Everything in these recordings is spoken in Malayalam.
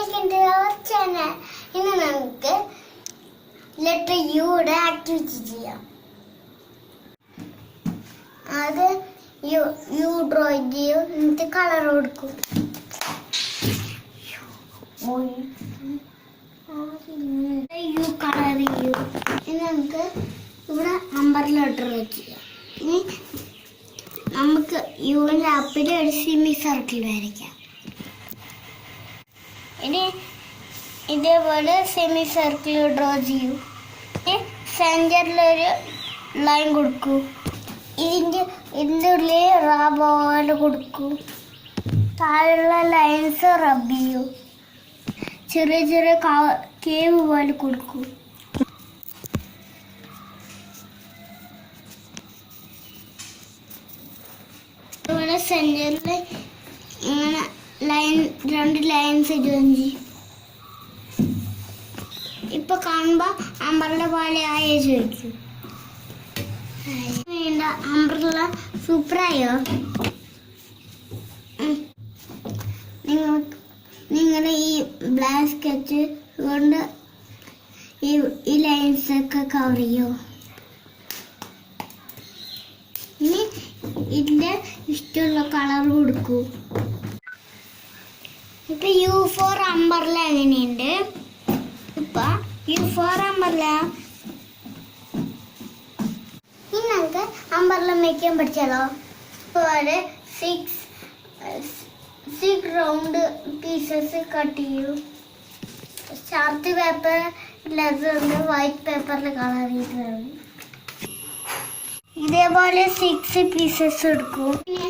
welcome to our channel. ഇന്ന് നമുക്ക് ലെറ്റർ യുടെ ആക്ടിവിറ്റി ചെയ്യാം. അത് യു ഡ്രോ ചെയ്യും, എന്നിട്ട് കളർ കൊടുക്കും. യു കളർ ചെയ്യും. ഇനി നമുക്ക് ഇവിടെ അമ്പർല ലെറ്റർ ചെയ്യാം. ഇനി നമുക്ക് യുവിൻ്റെ അപ്പിൽ ഒരു സെമി സർക്കിൾ വരയ്ക്കാം. ഇനി ഇതേപോലെ സെമി സർക്കിൾ ഡ്രോ ചെയ്യൂ. സെൻറ്ററിലൊരു ലൈൻ കൊടുക്കൂ. ഇതിൻ്റെ ഉള്ളിൽ റബ്ബ് പോലെ കൊടുക്കൂ. താഴെയുള്ള ലൈൻസ് റബ്ബ് ചെയ്യൂ. ചെറിയ ചെറിയ കേവ് പോലെ കൊടുക്കൂ. അതുപോലെ സെൻറ്ററിൽ ഇങ്ങനെ രണ്ട് ലൈൻസ് ജോയിൻ ചെയ്യും. ഇപ്പൊ കാണുമ്പോ അമ്പർല പോലെ ആയോ ചോദിക്കും. അമ്പർല സൂപ്പറായോ? നിങ്ങളുടെ ഈ ബ്ലാക്ക് സ്കെച്ച് കൊണ്ട് ഈ ലൈൻസ് ഒക്കെ കവർ ചെയ്യോ? ഇനി ഇതിന്റെ ഇഷ്ടമുള്ള കളർ കൊടുക്കൂ. ഇപ്പൊ യു ഫോർ അമ്പർല എങ്ങനെയുണ്ട്? ഇപ്പൊ യു ഫോർ അമ്പർല. ഇനി നമുക്ക് അമ്പർല മേക്കാൻ പഠിച്ചാലോ? ഇതുപോലെ 6 റൗണ്ട് പീസസ് കട്ട് ചെയ്യൂ. ചാർട്ട് പേപ്പർ ഇല്ലാത്തതുകൊണ്ട് വൈറ്റ് പേപ്പറിൽ കളർ ചെയ്ത് ഇതേപോലെ 6 പീസസ് എടുക്കൂ. പിന്നെ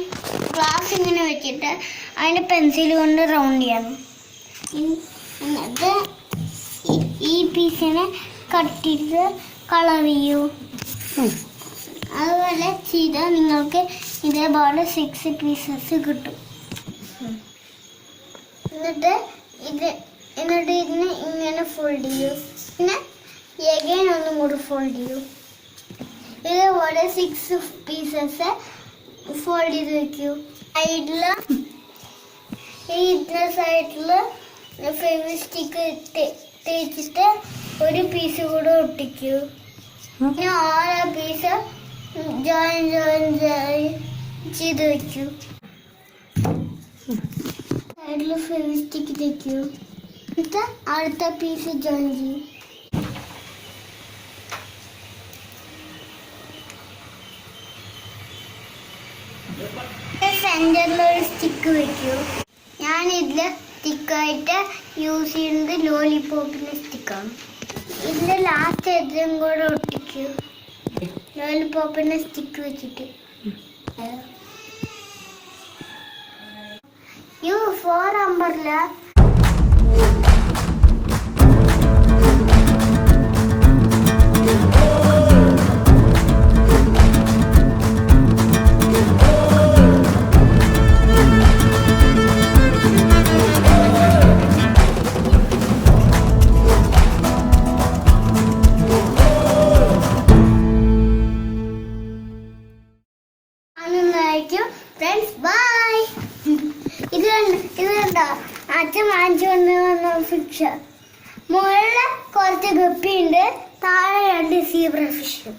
ഗ്ലാസ് ഇങ്ങനെ വെച്ചിട്ട് അതിൻ്റെ പെൻസിൽ കൊണ്ട് റൗണ്ട് ചെയ്യണം. എന്നിട്ട് ഈ പീസിനെ കട്ട് ചെയ്ത് കളർ ചെയ്യൂ. അതുപോലെ ചെയ്താൽ നിങ്ങൾക്ക് ഇതേപോലെ 6 പീസസ് കിട്ടും. എന്നിട്ട് ഇതിനെ ഇങ്ങനെ ഫോൾഡ് ചെയ്യൂ. പിന്നെ എഗൈൻ ഒന്നും കൂടി ഫോൾഡ് ചെയ്യൂ. ഇതേപോലെ 6 പീസസ് ഫോൾഡ് ചെയ്ത് വെക്കൂ. സൈഡില് ഫെവിസ്റ്റിക്ക് തേച്ചിട്ട് ഒരു പീസ് കൂടെ ഒട്ടിക്കൂ. പിന്നെ ഓരോ പീസ് ജോയിൻ ചെയ്ത് വെക്കൂ. സൈഡിൽ ഫെവിസ്റ്റിക്ക് തേക്കൂ. എന്നിട്ട് അടുത്ത പീസ് ജോയിൻ ചെയ്യൂ. സെന്ററിലൊരു സ്റ്റിക്ക് വെക്കൂ. ഞാനിതിൽ സ്റ്റിക്കായിട്ട് യൂസ് ചെയ്യുന്നത് ലോലിപോപ്പിന്റെ സ്റ്റിക്കാണ്. ഇതിന്റെ ലാസ്റ്റ് എതിരും കൂടെ ഒട്ടിക്കൂ. ലോലിപോപ്പിന്റെ സ്റ്റിക്ക് വെച്ചിട്ട് യു ഫോർ അമ്പർല. Friends bye. ഇത് കണ്ടോ, അച്ഛൻ വാങ്ങിച്ചു വന്ന ഫിഷ്. മുകളില് കുറച്ച് ഗപ്പിയുണ്ട്, താഴെ 2 സീബ്ര ഫിഷും.